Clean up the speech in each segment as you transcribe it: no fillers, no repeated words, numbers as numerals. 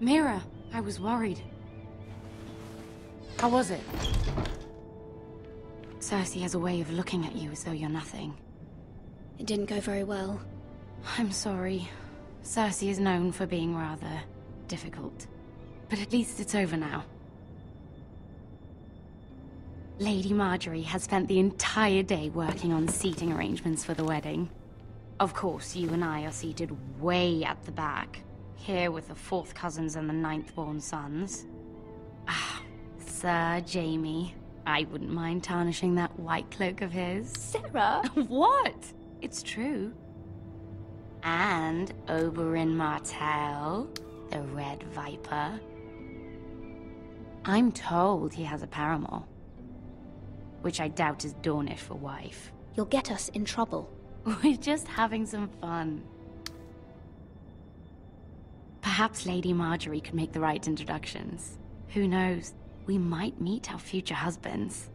Mira, I was worried. How was it? Cersei has a way of looking at you as though you're nothing. It didn't go very well. I'm sorry. Cersei is known for being rather difficult. But at least it's over now. Lady Marjorie has spent the entire day working on seating arrangements for the wedding. Of course, you and I are seated way at the back, here with the 4th cousins and the 9th-born sons. Ah, Sir Jaime. I wouldn't mind tarnishing that white cloak of his. Sarah! What? It's true. And Oberyn Martell, the Red Viper. I'm told he has a paramour, which I doubt is Dornish for wife. You'll get us in trouble. We're just having some fun. Perhaps Lady Marjorie could make the right introductions. Who knows? We might meet our future husbands.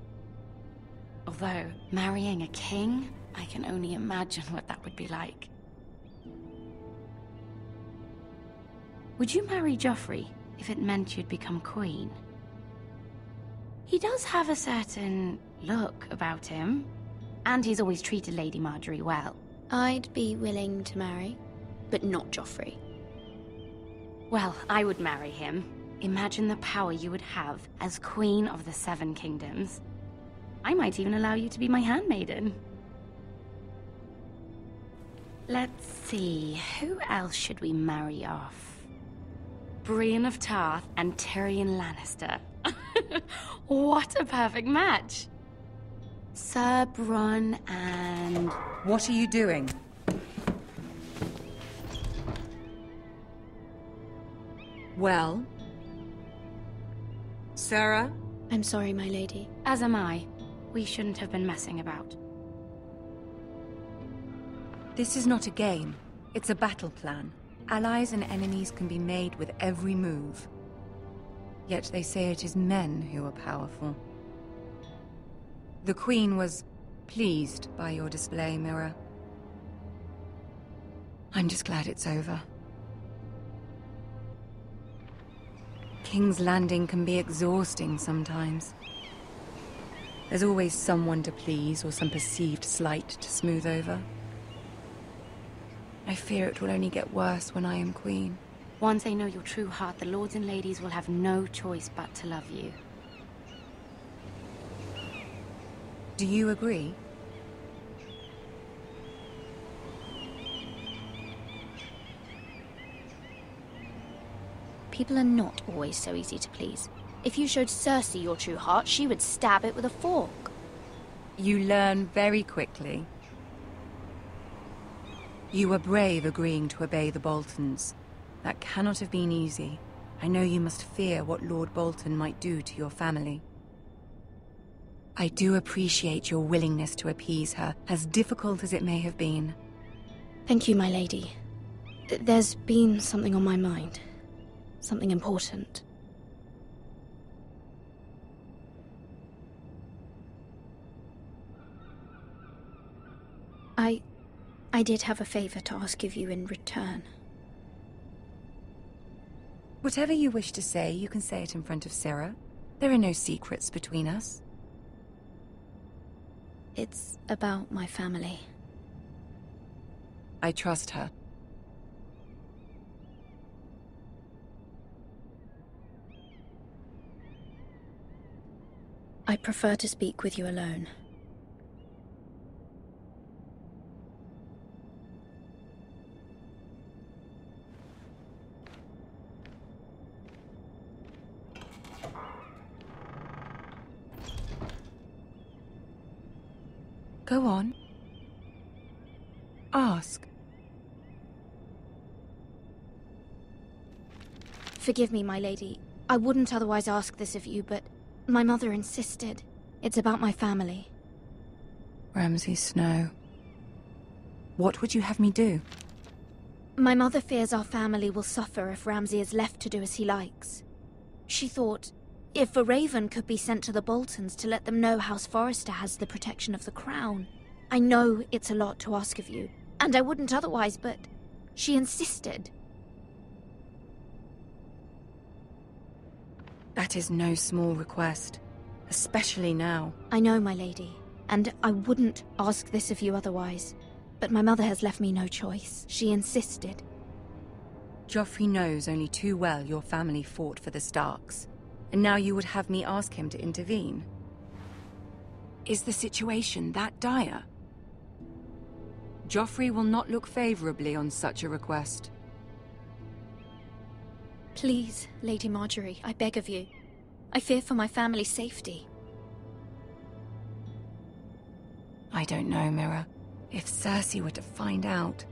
Although, marrying a king, I can only imagine what that would be like. Would you marry Joffrey if it meant you'd become queen? He does have a certain look about him, and he's always treated Lady Marjorie well. I'd be willing to marry, but not Joffrey. Well, I would marry him. Imagine the power you would have as Queen of the 7 Kingdoms. I might even allow you to be my handmaiden. Let's see, who else should we marry off? Brienne of Tarth and Tyrion Lannister. What a perfect match! Sir Bronn and... What are you doing? Well? Sarah? I'm sorry, my lady. As am I. We shouldn't have been messing about. This is not a game. It's a battle plan. Allies and enemies can be made with every move. Yet they say it is men who are powerful. The Queen was pleased by your display, Mira. I'm just glad it's over. King's Landing can be exhausting sometimes. There's always someone to please or some perceived slight to smooth over. I fear it will only get worse when I am queen. Once they know your true heart, the lords and ladies will have no choice but to love you. Do you agree? People are not always so easy to please. If you showed Cersei your true heart, she would stab it with a fork. You learn very quickly. You were brave agreeing to obey the Boltons. That cannot have been easy. I know you must fear what Lord Bolton might do to your family. I do appreciate your willingness to appease her, as difficult as it may have been. Thank you, my lady. There's been something on my mind. Something important. I did have a favor to ask of you in return. Whatever you wish to say, you can say it in front of Sarah. There are no secrets between us. It's about my family. I trust her. I prefer to speak with you alone. Go on. Ask. Forgive me, my lady. I wouldn't otherwise ask this of you, but my mother insisted. It's about my family. Ramsay Snow. What would you have me do? My mother fears our family will suffer if Ramsay is left to do as he likes. She thought, if a raven could be sent to the Boltons to let them know House Forrester has the protection of the crown. I know it's a lot to ask of you, and I wouldn't otherwise, but she insisted. That is no small request, especially now. I know, my lady, and I wouldn't ask this of you otherwise. But my mother has left me no choice. She insisted. Joffrey knows only too well your family fought for the Starks, and now you would have me ask him to intervene. Is the situation that dire? Joffrey will not look favorably on such a request. Please, Lady Marjorie, I beg of you. I fear for my family's safety. I don't know, Mira. If Cersei were to find out...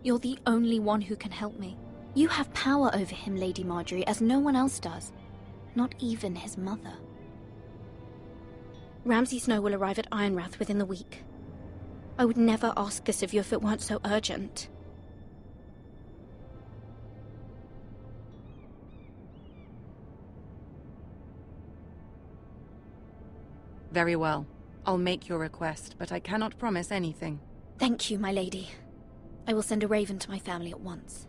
You're the only one who can help me. You have power over him, Lady Marjorie, as no one else does. Not even his mother. Ramsay Snow will arrive at Ironrath within the week. I would never ask this of you if it weren't so urgent. Very well. I'll make your request, but I cannot promise anything. Thank you, my lady. I will send a raven to my family at once.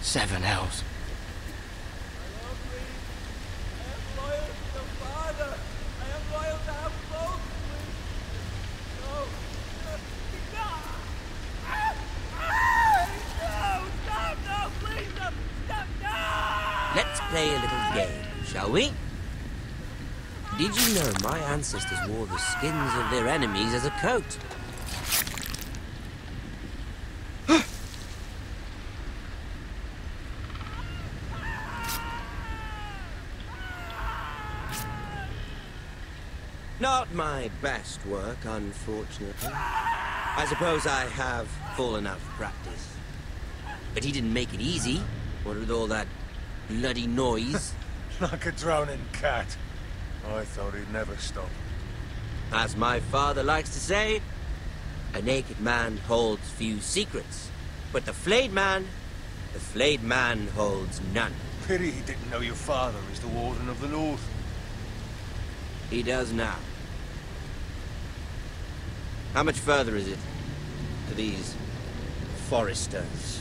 Seven hells. Let's play a little game, shall we? Did you know my ancestors wore the skins of their enemies as a coat? Not my best work, unfortunately. I suppose I have fallen out of practice. But he didn't make it easy, what with all that bloody noise. Like a droning cat. I thought he'd never stop. As my father likes to say, a naked man holds few secrets. But the flayed man holds none. Pity he didn't know your father is the Warden of the North. He does now. How much further is it to these foresters?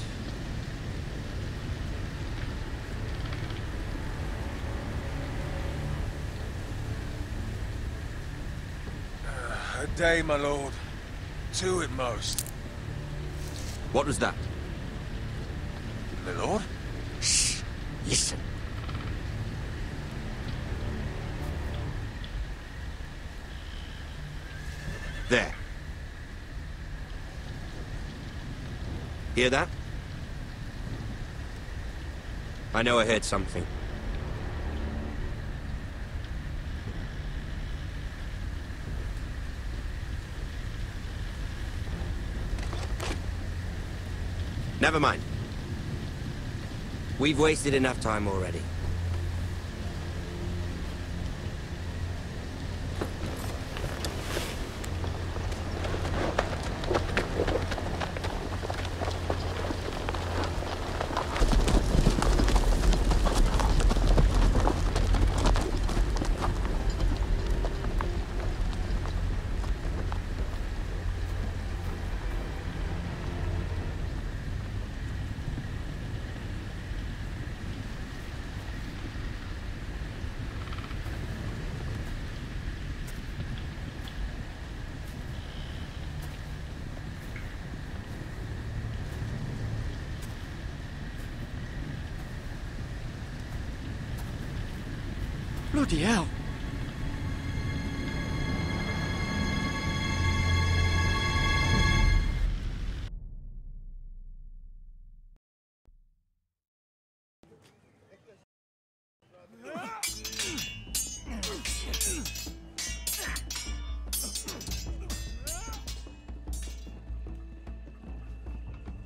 A day, my lord. 2 at most. What was that? My lord? Shh! Listen. There. Hear that? I know I heard something. Never mind. We've wasted enough time already. Bloody hell.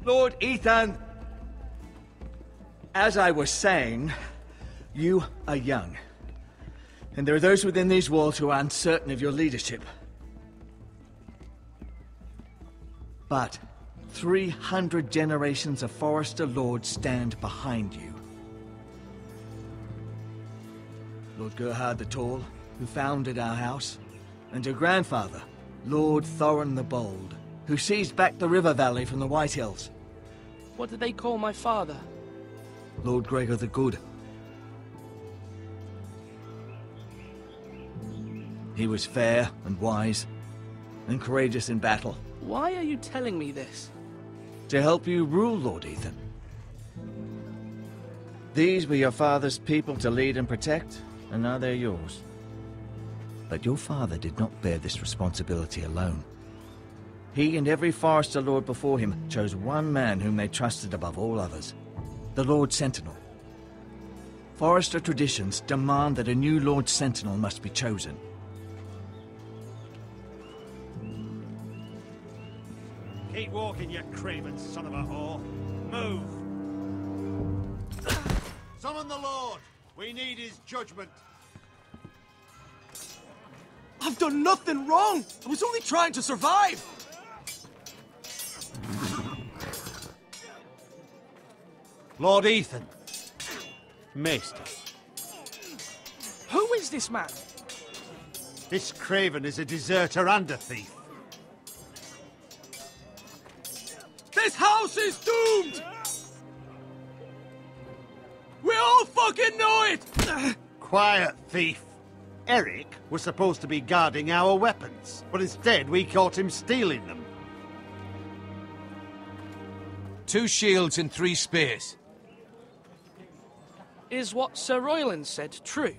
Lord Ethan! As I was saying, you are young. And there are those within these walls who are uncertain of your leadership. But 300 generations of Forester Lords stand behind you. Lord Gerhard the Tall, who founded our house, and your grandfather, Lord Thorin the Bold, who seized back the river valley from the White Hills. What did they call my father? Lord Gregor the Good. He was fair and wise, and courageous in battle. Why are you telling me this? To help you rule, Lord Ethan. These were your father's people to lead and protect, and now they're yours. But your father did not bear this responsibility alone. He and every Forester Lord before him chose one man whom they trusted above all others, the Lord Sentinel. Forester traditions demand that a new Lord Sentinel must be chosen. Keep walking, you craven son of a whore. Move! Summon the Lord! We need his judgment. I've done nothing wrong! I was only trying to survive! Lord Ethan. Maester. Who is this man? This craven is a deserter and a thief. This house is doomed! We all fucking know it! Quiet, thief. Eric was supposed to be guarding our weapons, but instead we caught him stealing them. 2 shields and 3 spears. Is what Sir Royland said true?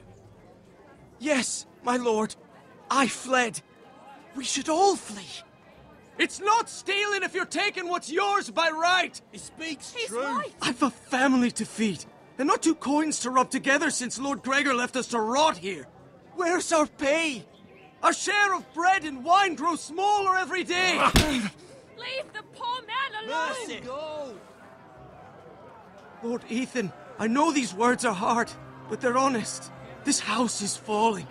Yes, my lord. I fled. We should all flee. It's not stealing if you're taking what's yours by right. He speaks He's right. I've a family to feed, and not 2 coins to rub together since Lord Gregor left us to rot here. Where's our pay? Our share of bread and wine grows smaller every day. Leave the poor man alone! Mercy. Go! Lord Ethan, I know these words are hard, but they're honest. This house is falling.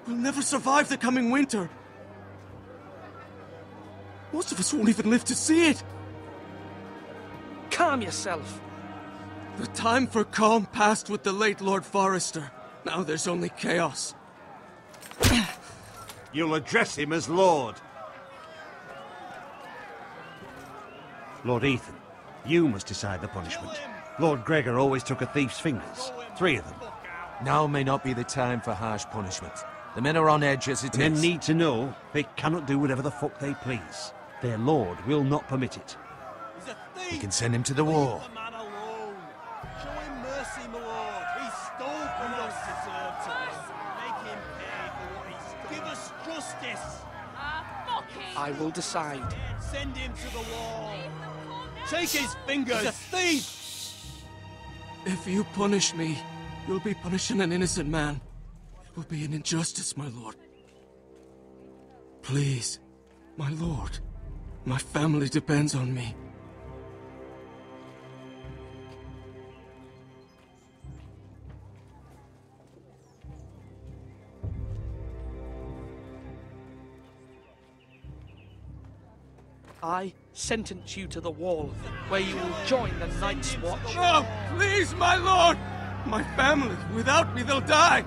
We'll never survive the coming winter. Most of us won't even live to see it. Calm yourself. The time for calm passed with the late Lord Forester. Now there's only chaos. You'll address him as Lord. Lord Ethan, you must decide the punishment. Lord Gregor always took a thief's fingers. 3 of them. Now may not be the time for harsh punishment. The men are on edge as it is. Men need to know they cannot do whatever the fuck they please. Their lord will not permit it. He's a thief. We can send him to the war. Leave the man alone. Show him mercy, my lord. He stole from us. Make him pay for what he stole. Give us justice. I will decide. Send him to the wall. Take his fingers. He's a thief. If you punish me, you'll be punishing an innocent man. It will be an injustice, my lord. Please, my lord. My family depends on me. I sentence you to the wall, where you will join the Night's Watch. Oh, please, my lord! My family, without me, they'll die!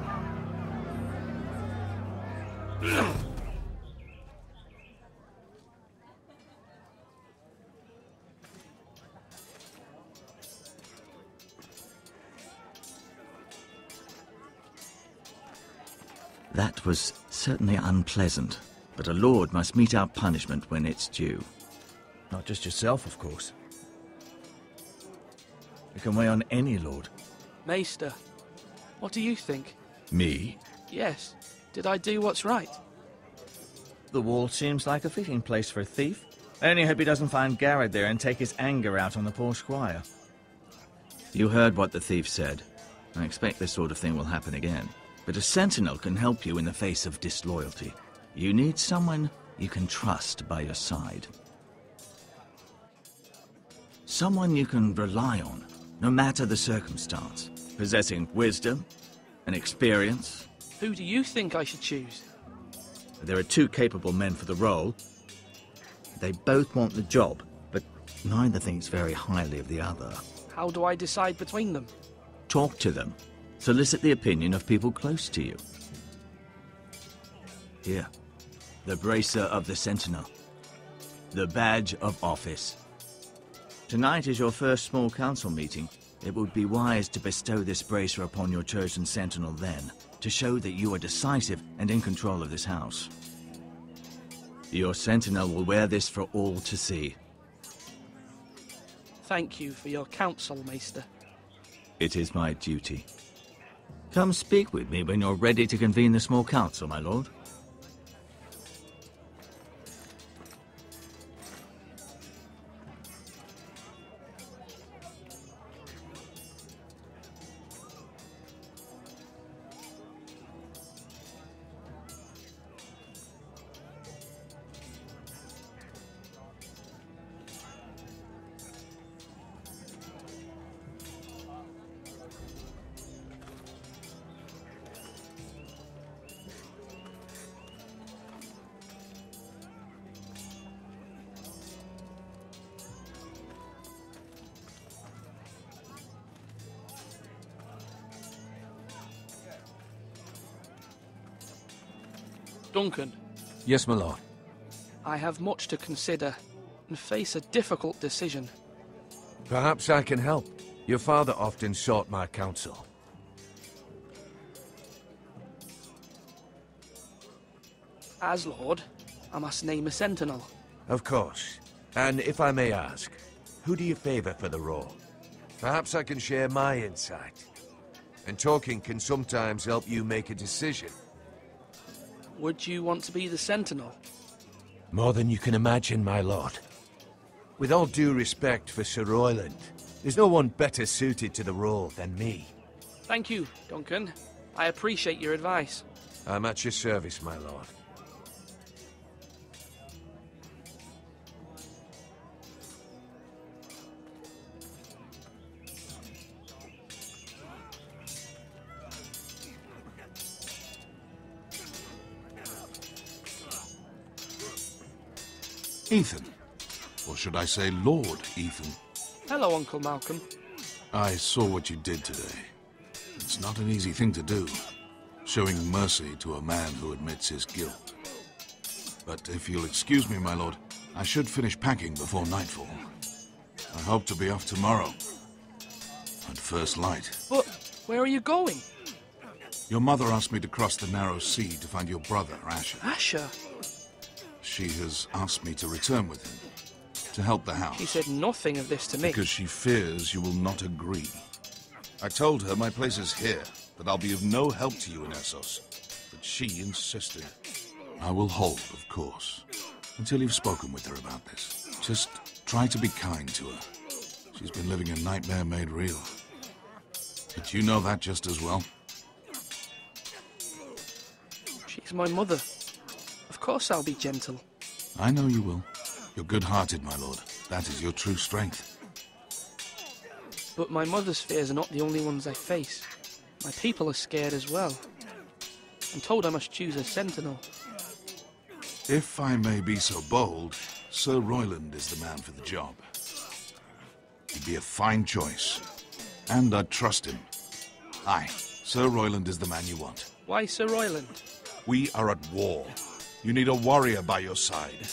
That was certainly unpleasant, but a lord must mete out punishment when it's due. Not just yourself, of course. It can weigh on any lord. Maester, what do you think? Me? Yes. Did I do what's right? The wall seems like a fitting place for a thief. I only hope he doesn't find Garrett there and take his anger out on the poor squire. You heard what the thief said. I expect this sort of thing will happen again. But a sentinel can help you in the face of disloyalty. You need someone you can trust by your side. Someone you can rely on, no matter the circumstance. Possessing wisdom and experience. Who do you think I should choose? There are two capable men for the role. They both want the job, but neither thinks very highly of the other. How do I decide between them? Talk to them. Solicit the opinion of people close to you. Here. The bracer of the Sentinel. The badge of office. Tonight is your first small council meeting. It would be wise to bestow this bracer upon your chosen Sentinel then, to show that you are decisive and in control of this house. Your Sentinel will wear this for all to see. Thank you for your counsel, Maester. It is my duty. Come speak with me when you're ready to convene the small council, my lord. Duncan. Yes, my lord. I have much to consider and face a difficult decision. Perhaps I can help. Your father often sought my counsel. As Lord, I must name a Sentinel. Of course. And if I may ask, who do you favor for the role? Perhaps I can share my insight. And talking can sometimes help you make a decision. Would you want to be the Sentinel? More than you can imagine, my lord. With all due respect for Sir Royland, there's no one better suited to the role than me. Thank you, Duncan. I appreciate your advice. I'm at your service, my lord. Ethan. Or should I say Lord Ethan? Hello, Uncle Malcolm. I saw what you did today. It's not an easy thing to do, showing mercy to a man who admits his guilt. But if you'll excuse me, my lord, I should finish packing before nightfall. I hope to be off tomorrow. At first light. But where are you going? Your mother asked me to cross the narrow sea to find your brother, Asher. Asher? She has asked me to return with him, to help the house. She said nothing of this to me. Because she fears you will not agree. I told her my place is here, that I'll be of no help to you in Essos. But she insisted. I will hold, of course, until you've spoken with her about this. Just try to be kind to her. She's been living a nightmare made real. But you know that just as well. She's my mother. Of course I'll be gentle. I know you will. You're good-hearted, my lord. That is your true strength. But my mother's fears are not the only ones I face. My people are scared as well. I'm told I must choose a Sentinel. If I may be so bold, Sir Royland is the man for the job. He'd be a fine choice. And I'd trust him. Aye, Sir Royland is the man you want. Why Sir Royland? We are at war. You need a warrior by your side.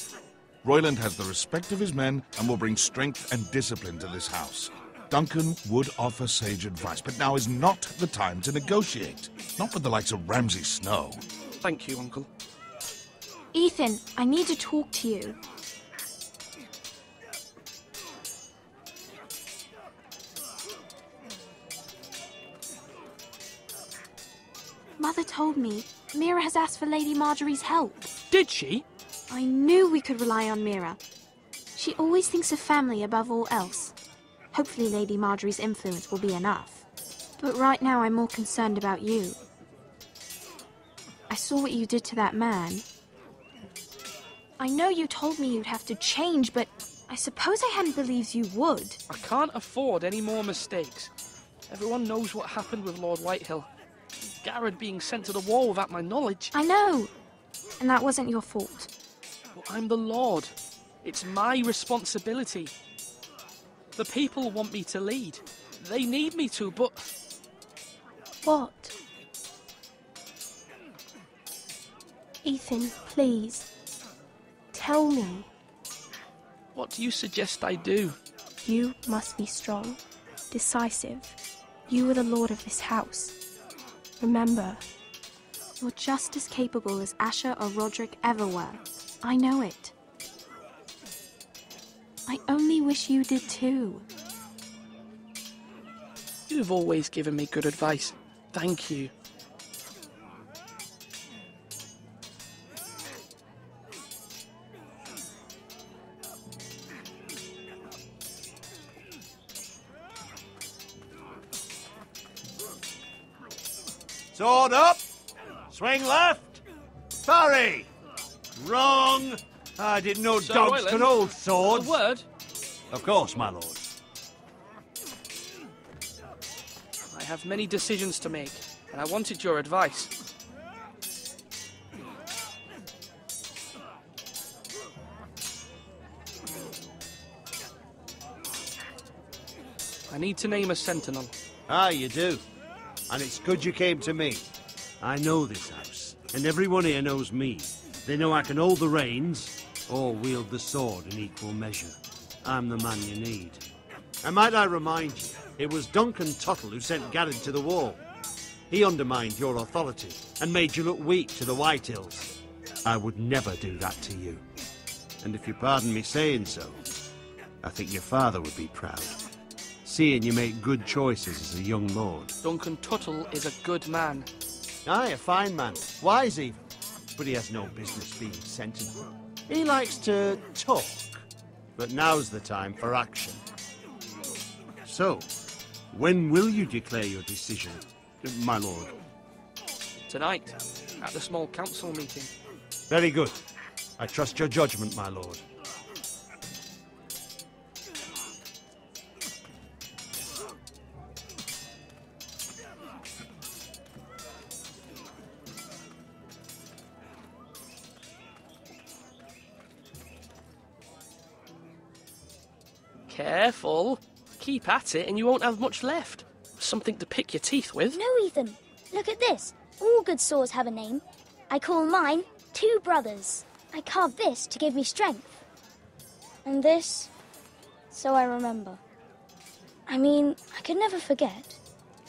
Royland has the respect of his men and will bring strength and discipline to this house. Duncan would offer sage advice, but now is not the time to negotiate. Not with the likes of Ramsay Snow. Thank you, Uncle. Ethan, I need to talk to you. Mother told me Mira has asked for Lady Marjorie's help. Did she? I knew we could rely on Mira. She always thinks of family above all else. Hopefully Lady Marjorie's influence will be enough. But right now I'm more concerned about you. I saw what you did to that man. I know you told me you'd have to change, but I suppose I hadn't believed you would. I can't afford any more mistakes. Everyone knows what happened with Lord Whitehill. Garrett being sent to the wall without my knowledge. I know. And that wasn't your fault. But I'm the Lord. It's my responsibility. The people want me to lead. They need me to, but... What? Ethan, please. Tell me. What do you suggest I do? You must be strong, decisive. You are the lord of this house. Remember, you're just as capable as Asher or Roderick ever were. I know it. I only wish you did too. You've always given me good advice. Thank you. Sword up! Swing left! Parry! Wrong! I didn't know Sir dogs Royland, could hold swords. A word? Of course, my lord. I have many decisions to make, and I wanted your advice. I need to name a sentinel. Ah, you do. And it's good you came to me. I know this house, and everyone here knows me. They know I can hold the reins, or wield the sword in equal measure. I'm the man you need. And might I remind you, it was Duncan Tuttle who sent Garrett to the wall. He undermined your authority, and made you look weak to the Whitehills. I would never do that to you. And if you pardon me saying so, I think your father would be proud. Seeing you make good choices as a young lord. Duncan Tuttle is a good man. Aye, a fine man. Wise even. But he has no business being sentinel. He likes to talk. But now's the time for action. So, when will you declare your decision, my lord? Tonight, at the small council meeting. Very good. I trust your judgment, my lord. Careful. Keep at it and you won't have much left. Something to pick your teeth with. No, Ethan. Look at this. All good swords have a name. I call mine Two Brothers. I carved this to give me strength. And this, so I remember. I mean, I could never forget.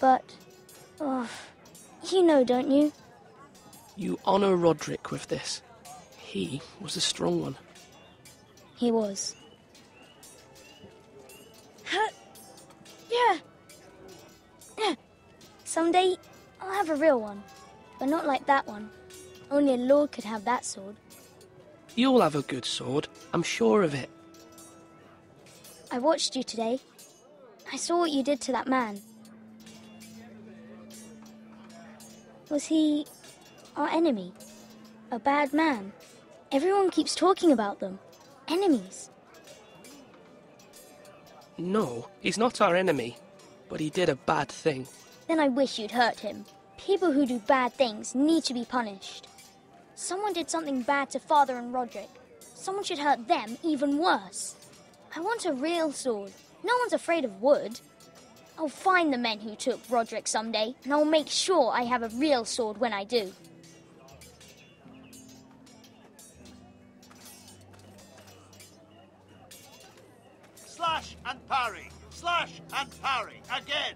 But, oh, you know, don't you? You honour Roderick with this. He was a strong one. He was. Yeah. Someday, I'll have a real one. But not like that one. Only a lord could have that sword. You'll have a good sword. I'm sure of it. I watched you today. I saw what you did to that man. Was he our enemy? A bad man? Everyone keeps talking about them. Enemies. No, he's not our enemy. But he did a bad thing. Then I wish you'd hurt him. People who do bad things need to be punished. Someone did something bad to Father and Roderick. Someone should hurt them even worse. I want a real sword. No one's afraid of wood. I'll find the men who took Roderick someday, and I'll make sure I have a real sword when I do. Slash and parry. Slash and parry. Again.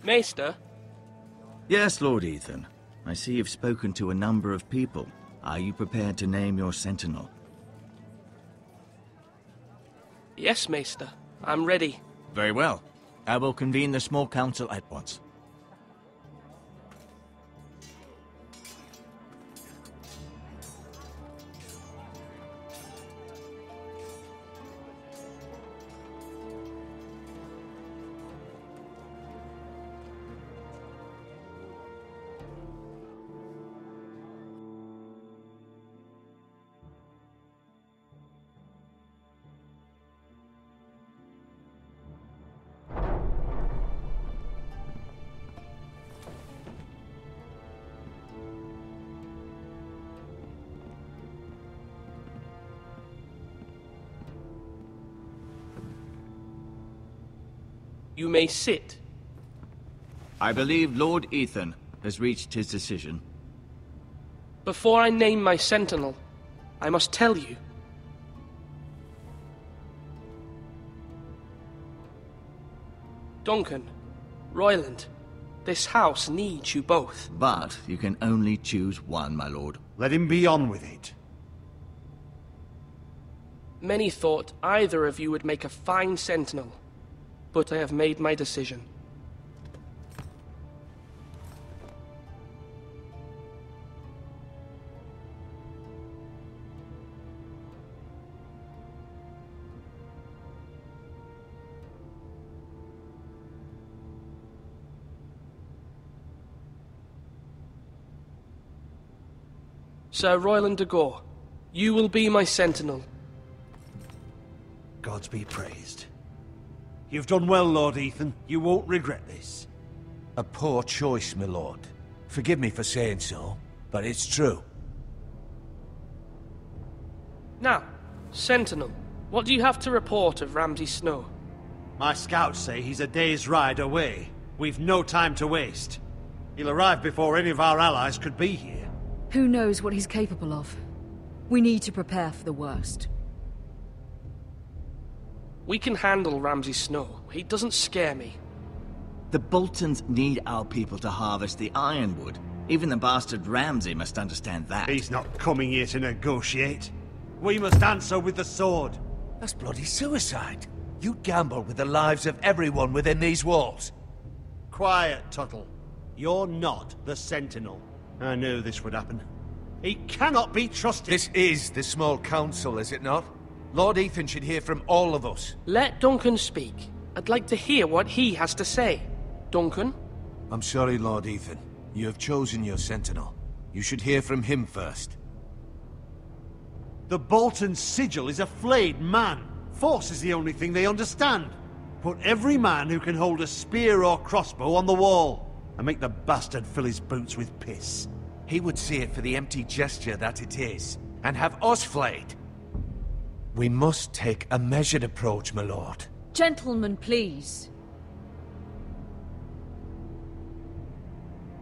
Maester, Yes, Lord Ethan. I see you've spoken to a number of people. Are you prepared to name your sentinel? Yes, Maester. I'm ready. Very well. I will convene the small council at once. You may sit. I believe Lord Ethan has reached his decision. Before I name my sentinel, I must tell you. Duncan, Royland, this house needs you both. But you can only choose one, my lord. Let him be on with it. Many thought either of you would make a fine sentinel, but I have made my decision. Sir Royland de Gore, you will be my sentinel. Gods be praised. You've done well, Lord Ethan. You won't regret this. A poor choice, my lord. Forgive me for saying so, but it's true. Now, Sentinel, what do you have to report of Ramsay Snow? My scouts say he's a day's ride away. We've no time to waste. He'll arrive before any of our allies could be here. Who knows what he's capable of? We need to prepare for the worst. We can handle Ramsay Snow. He doesn't scare me. The Boltons need our people to harvest the ironwood. Even the bastard Ramsay must understand that. He's not coming here to negotiate. We must answer with the sword. That's bloody suicide. You gamble with the lives of everyone within these walls. Quiet, Tuttle. You're not the Sentinel. I knew this would happen. He cannot be trusted. This is the small council, is it not? Lord Ethan should hear from all of us. Let Duncan speak. I'd like to hear what he has to say. Duncan? I'm sorry, Lord Ethan. You have chosen your sentinel. You should hear from him first. The Bolton sigil is a flayed man. Force is the only thing they understand. Put every man who can hold a spear or crossbow on the wall, and make the bastard fill his boots with piss. He would see it for the empty gesture that it is, and have us flayed. We must take a measured approach, my lord. Gentlemen, please.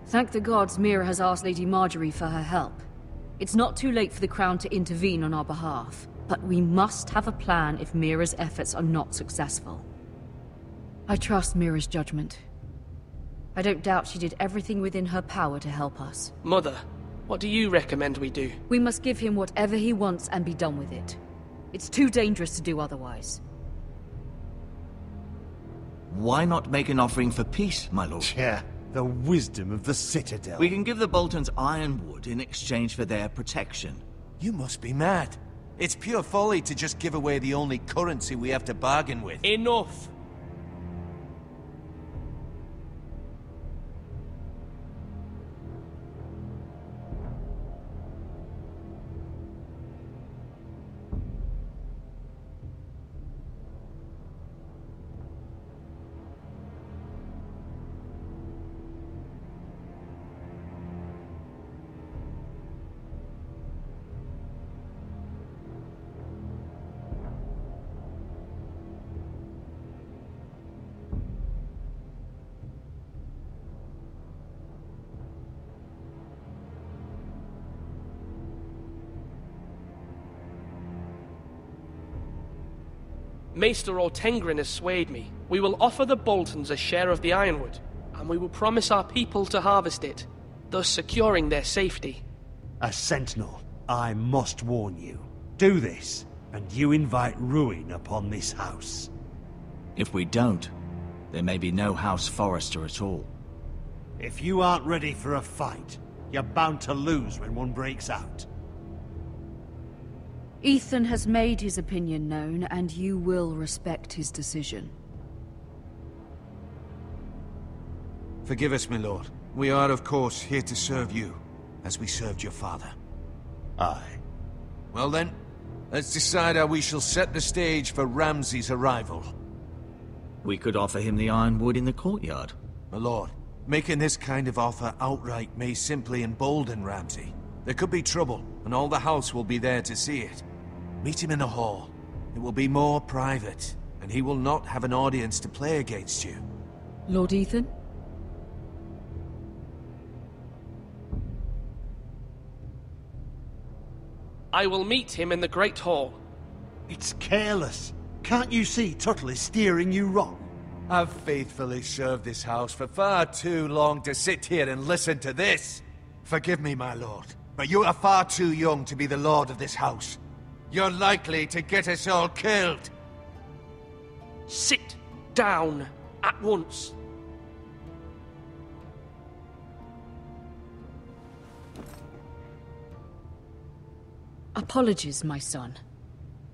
Thank the gods Mira has asked Lady Marjorie for her help. It's not too late for the Crown to intervene on our behalf, but we must have a plan if Mira's efforts are not successful. I trust Mira's judgment. I don't doubt she did everything within her power to help us. Mother, what do you recommend we do? We must give him whatever he wants and be done with it. It's too dangerous to do otherwise. Why not make an offering for peace, my lord? Yeah, the wisdom of the Citadel. We can give the Boltons ironwood in exchange for their protection. You must be mad. It's pure folly to just give away the only currency we have to bargain with. Enough! Maester Ortengrin has swayed me. We will offer the Boltons a share of the ironwood. and we will promise our people to harvest it, thus securing their safety. As Sentinel, I must warn you. Do this, and you invite ruin upon this house. If we don't, there may be no House Forrester at all. If you aren't ready for a fight, you're bound to lose when one breaks out. Ethan has made his opinion known, and you will respect his decision. Forgive us, my lord. We are, of course, here to serve you, as we served your father. Aye. Well then, let's decide how we shall set the stage for Ramsay's arrival. We could offer him the ironwood in the courtyard. My lord, making this kind of offer outright may simply embolden Ramsay. There could be trouble, and all the house will be there to see it. Meet him in the hall. It will be more private, and he will not have an audience to play against you. Lord Ethan? I will meet him in the Great Hall. It's careless. Can't you see Tuttle is steering you wrong? I've faithfully served this house for far too long to sit here and listen to this. Forgive me, my lord, but you are far too young to be the lord of this house. You're likely to get us all killed. Sit down at once. Apologies, my son.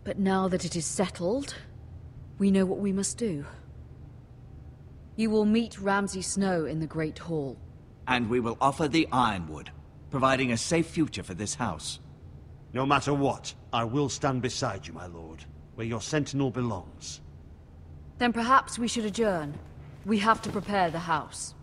But now that it is settled, we know what we must do. You will meet Ramsay Snow in the Great Hall. And we will offer the ironwood, providing a safe future for this house. No matter what, I will stand beside you, my lord, where your sentinel belongs. Then perhaps we should adjourn. We have to prepare the house.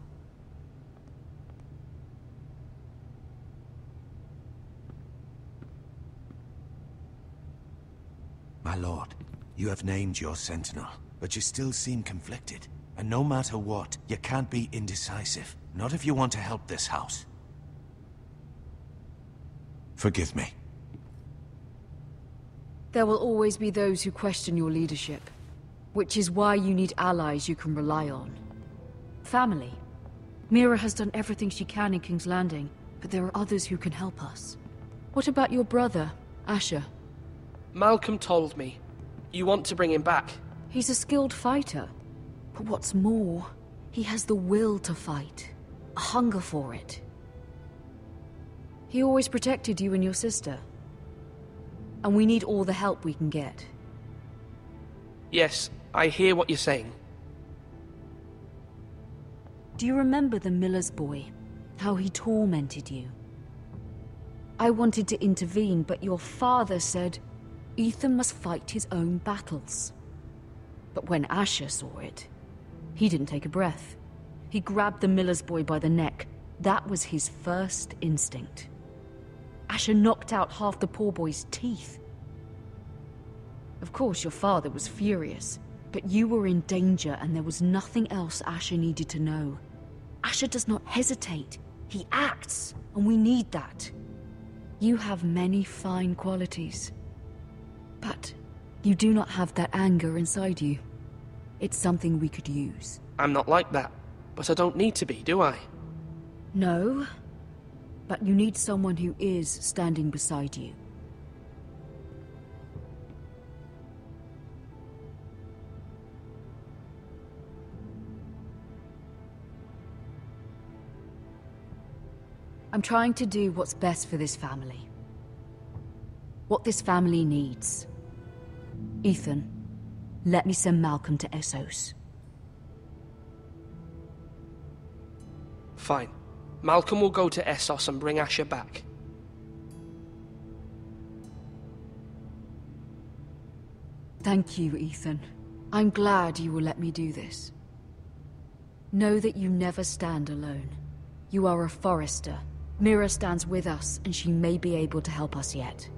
My lord, you have named your sentinel, but you still seem conflicted. And no matter what, you can't be indecisive. Not if you want to help this house. Forgive me. There will always be those who question your leadership, which is why you need allies you can rely on. Family. Mira has done everything she can in King's Landing, but there are others who can help us. What about your brother, Asher? Malcolm told me. You want to bring him back? He's a skilled fighter. But what's more, he has the will to fight. A hunger for it. He always protected you and your sister. And we need all the help we can get. Yes, I hear what you're saying. Do you remember the miller's boy? How he tormented you? I wanted to intervene, but your father said Ethan must fight his own battles. But when Asher saw it, he didn't take a breath. He grabbed the miller's boy by the neck. That was his first instinct. Asher knocked out half the poor boy's teeth. Of course, your father was furious, but you were in danger and there was nothing else Asher needed to know. Asher does not hesitate. He acts, and we need that. You have many fine qualities, but you do not have that anger inside you. It's something we could use. I'm not like that, but I don't need to be, do I? No, but you need someone who is standing beside you. I'm trying to do what's best for this family. What this family needs. Ethan, let me send Malcolm to Essos. Fine. Malcolm will go to Essos and bring Asher back. Thank you, Ethan. I'm glad you will let me do this. Know that you never stand alone. You are a Forrester. Mira stands with us, and she may be able to help us yet.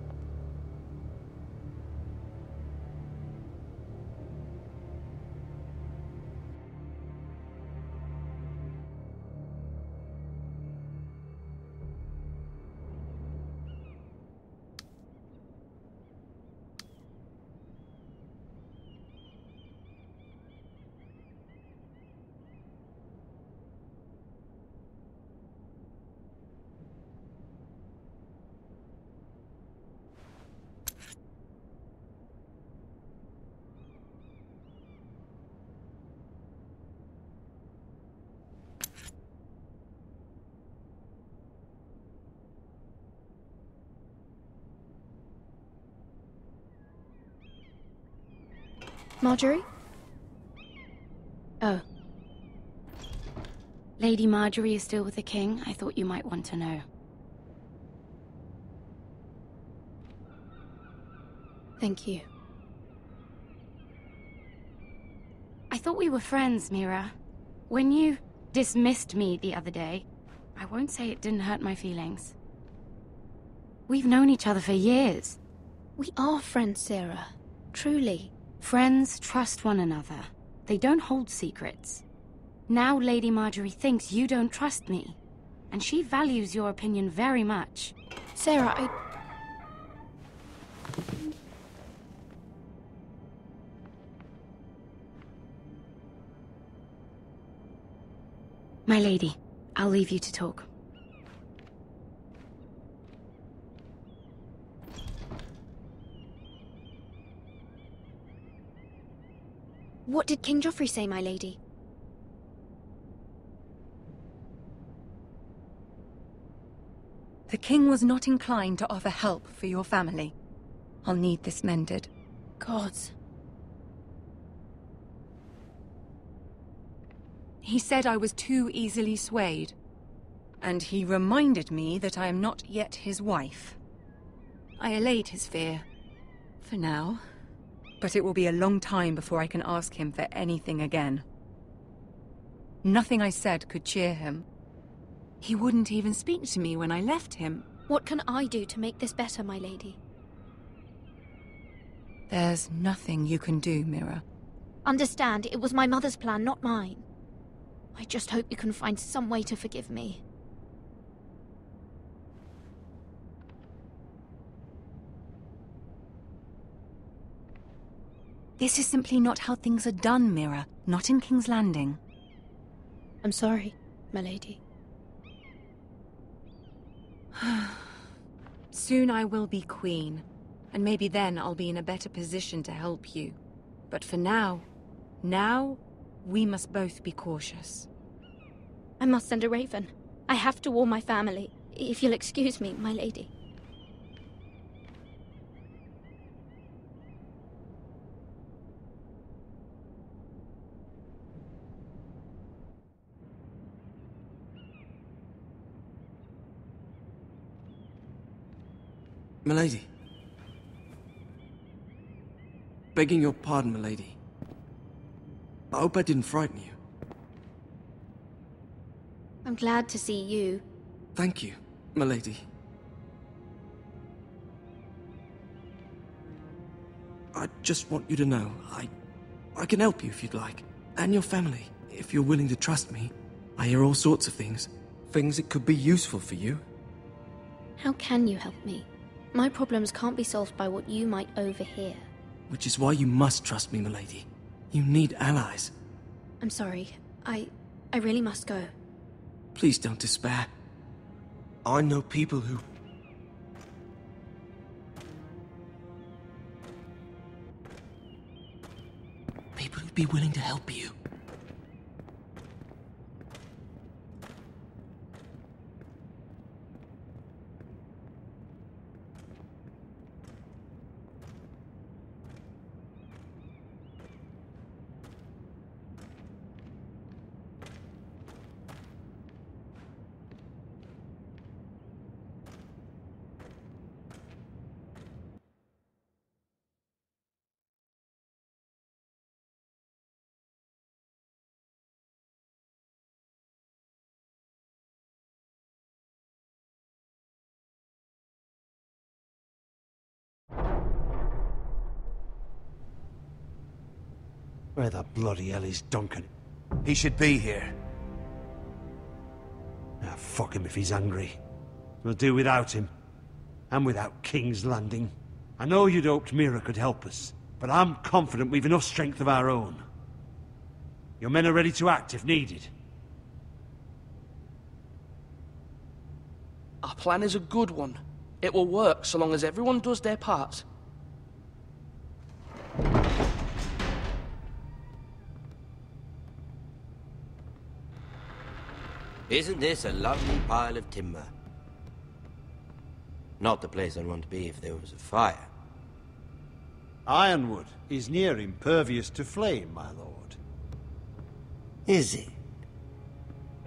Marjorie? Oh. Lady Marjorie is still with the king. I thought you might want to know. Thank you. I thought we were friends, Mira. When you dismissed me the other day, I won't say it didn't hurt my feelings. We've known each other for years. We are friends, Sarah. Truly. Friends trust one another. They don't hold secrets. Now Lady Marjorie thinks you don't trust me, and she values your opinion very much. Sarah, My lady, I'll leave you to talk. What did King Joffrey say, my lady? The king was not inclined to offer help for your family. I'll need this mended. Gods. He said I was too easily swayed. And he reminded me that I am not yet his wife. I allayed his fear. For now. But it will be a long time before I can ask him for anything again. Nothing I said could cheer him. He wouldn't even speak to me when I left him. What can I do to make this better, my lady? There's nothing you can do, Mira. Understand, it was my mother's plan, not mine. I just hope you can find some way to forgive me. This is simply not how things are done, Mira. Not in King's Landing. I'm sorry, my lady. Soon I will be queen, and maybe then I'll be in a better position to help you. But for now, we must both be cautious. I must send a raven. I have to warn my family. If you'll excuse me, my lady. Milady. Begging your pardon, milady. I hope I didn't frighten you. I'm glad to see you. Thank you, milady. I just want you to know, I can help you if you'd like. And your family, if you're willing to trust me. I hear all sorts of things. Things that could be useful for you. How can you help me? My problems can't be solved by what you might overhear. Which is why you must trust me, milady. You need allies. I'm sorry. I really must go. Please don't despair. I know people who... People who'd be willing to help you. Where the bloody hell is Duncan? He should be here. Ah, fuck him if he's hungry. We'll do without him. And without King's Landing. I know you'd hoped Mira could help us, but I'm confident we've enough strength of our own. Your men are ready to act if needed. Our plan is a good one. It will work so long as everyone does their part. Isn't this a lovely pile of timber? Not the place I'd want to be if there was a fire. Ironwood is near impervious to flame, my lord. Is it?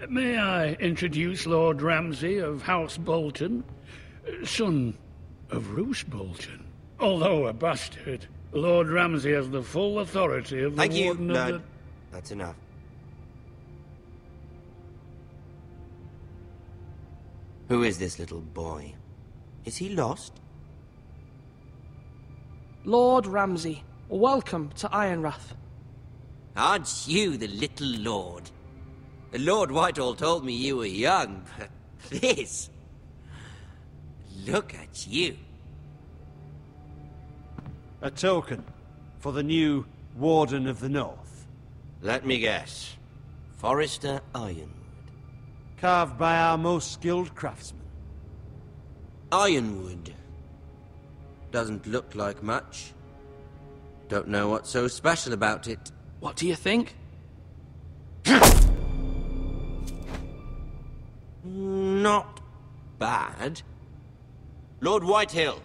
May I introduce Lord Ramsay of House Bolton, son of Roose Bolton. Although a bastard, Lord Ramsay has the full authority of the Warden of the... That's enough. Who is this little boy? Is he lost? Lord Ramsay, welcome to Ironrath. Aren't you the little lord? Lord Whitehall told me you were young, but this... Look at you. A token for the new Warden of the North. Let me guess. Forrester Ironwood. Carved by our most skilled craftsmen. Ironwood. Doesn't look like much. Don't know what's so special about it. What do you think? Not bad. Lord Whitehill,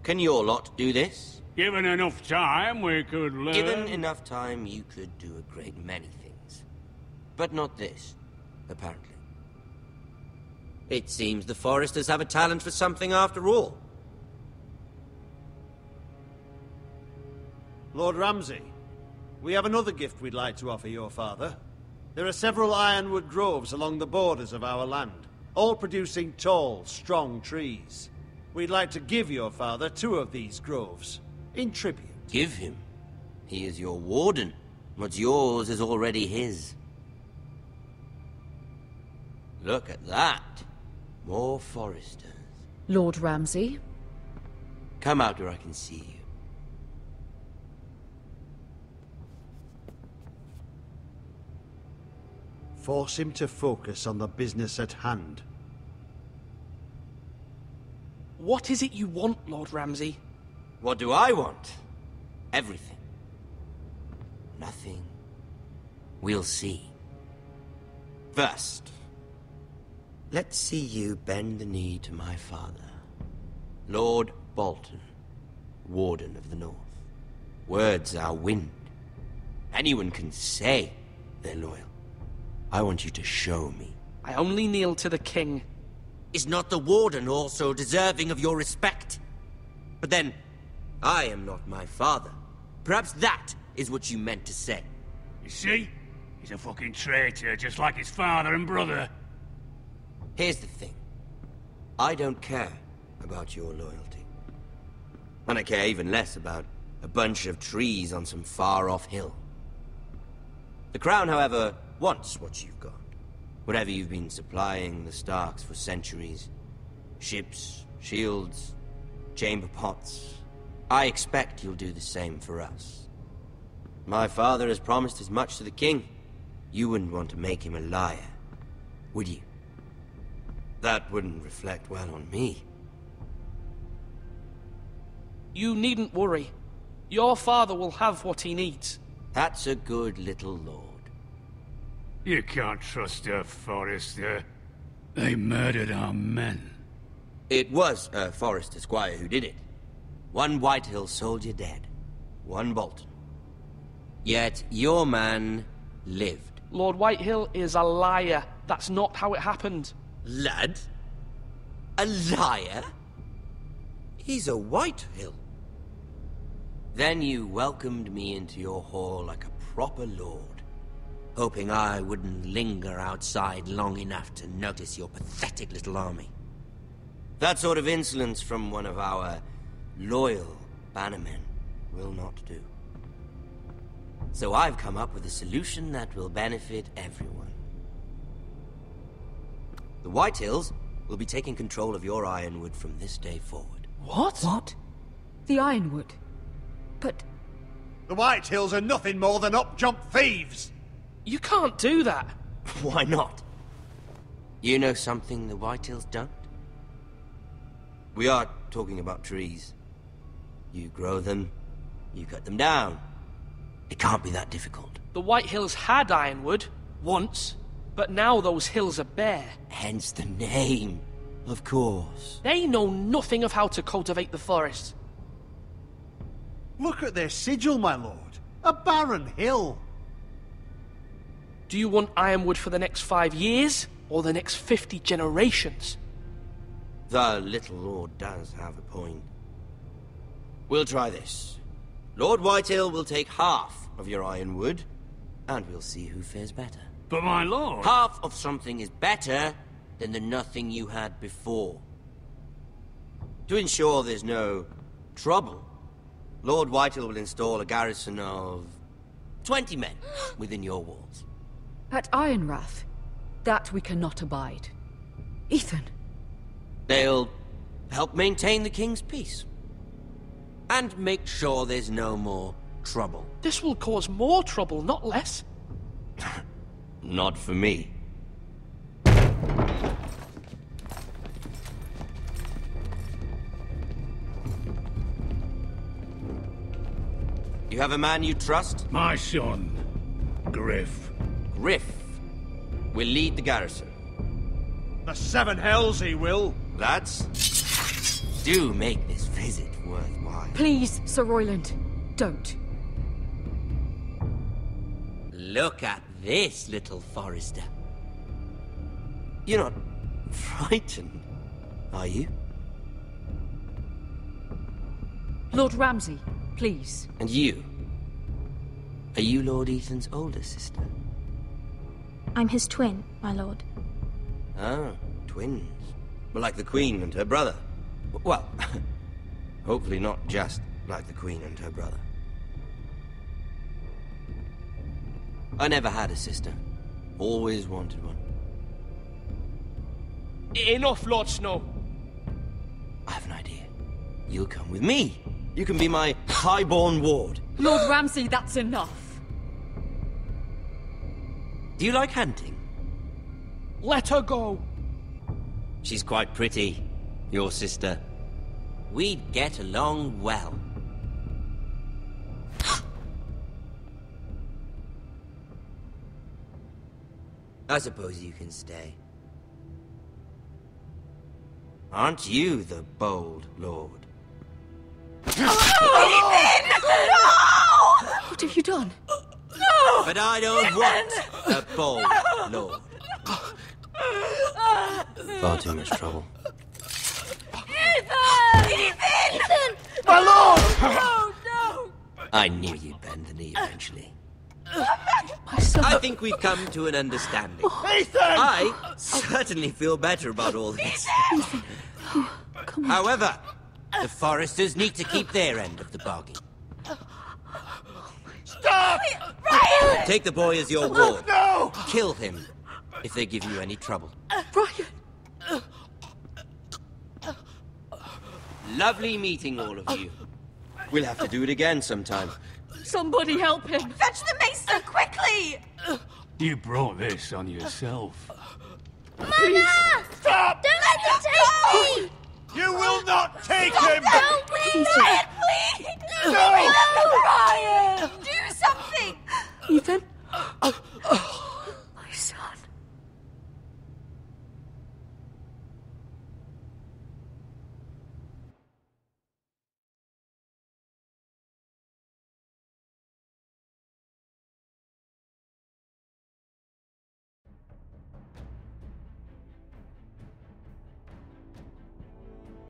can your lot do this? Given enough time, we could learn... Given enough time, you could do a great many things. But not this, apparently. It seems the Foresters have a talent for something after all. Lord Ramsay, we have another gift we'd like to offer your father. There are several ironwood groves along the borders of our land, all producing tall, strong trees. We'd like to give your father 2 of these groves, in tribute. Give him? He is your warden. What's yours is already his. Look at that. More Foresters. Lord Ramsay? Come out where I can see you. Force him to focus on the business at hand. What is it you want, Lord Ramsay? What do I want? Everything. Nothing. We'll see. First, let's see you bend the knee to my father, Lord Bolton, Warden of the North. Words are wind. Anyone can say they're loyal. I want you to show me. I only kneel to the king. Is not the Warden also deserving of your respect? But then, I am not my father. Perhaps that is what you meant to say. You see? He's a fucking traitor, just like his father and brother. Here's the thing. I don't care about your loyalty. And I care even less about a bunch of trees on some far-off hill. The Crown, however, wants what you've got. Whatever you've been supplying the Starks for centuries. Ships, shields, chamber pots. I expect you'll do the same for us. My father has promised as much to the king. You wouldn't want to make him a liar, would you? That wouldn't reflect well on me. You needn't worry. Your father will have what he needs. That's a good little lord. You can't trust a Forester. They murdered our men. It was a Forester squire who did it. One Whitehill soldier dead. One Bolton. Yet your man lived. Lord Whitehill is a liar. That's not how it happened. Lad? A liar? He's a Whitehill. Then you welcomed me into your hall like a proper lord, hoping I wouldn't linger outside long enough to notice your pathetic little army. That sort of insolence from one of our loyal bannermen will not do. So I've come up with a solution that will benefit everyone. The Whitehills will be taking control of your Ironwood from this day forward. What? What? The Ironwood? But... The Whitehills are nothing more than up-jump thieves! You can't do that! Why not? You know something the Whitehills don't? We are talking about trees. You grow them, you cut them down. It can't be that difficult. The Whitehills had Ironwood, once, but now those hills are bare. Hence the name, of course. They know nothing of how to cultivate the forest. Look at their sigil, my lord. A barren hill. Do you want Ironwood for the next 5 years, or the next 50 generations? The little lord does have a point. We'll try this. Lord Whitehill will take half of your ironwood, and we'll see who fares better. But my lord... Half of something is better than the nothing you had before. To ensure there's no trouble, Lord Whitehill will install a garrison of 20 men within your walls. At Ironrath, that we cannot abide. Ethan. They'll help maintain the king's peace. And make sure there's no more trouble. This will cause more trouble, not less. Not for me. You have a man you trust? My son, Griff. Griff will lead the garrison. The seven hells he will. Lads, do make this visit worthwhile. Please, Sir Royland, don't. Look at this, little Forester. You're not frightened, are you? Lord Ramsay, please. And you? Are you Lord Ethan's older sister? I'm his twin, my lord. Ah, twins. Well, like the Queen and her brother. Well, hopefully not just like the Queen and her brother. I never had a sister. Always wanted one. Enough, Lord Snow. I have an idea. You'll come with me. You can be my highborn ward. Lord Ramsay, that's enough. Do you like hunting? Let her go. She's quite pretty, your sister. We'd get along well. I suppose you can stay. Aren't you the bold lord? Ethan! No! What have you done? No! But I don't want a bold lord. Far too much trouble. Ethan! Ethan! My lord! No, no! I knew you'd bend the knee eventually. I think we've come to an understanding. Ethan! I certainly feel better about all this. Ethan. Come on. However, the Foresters need to keep their end of the bargain. Stop! Ryan! Take the boy as your ward. No! Kill him if they give you any trouble. Ryan! Lovely meeting all of you. We'll have to do it again sometime. Somebody help him! Fetch the maester, quickly! You brought this on yourself. Mama! Stop! Don't let them take me! You will not take him! Don't please! Please! No! Ryan! Do something! Ethan?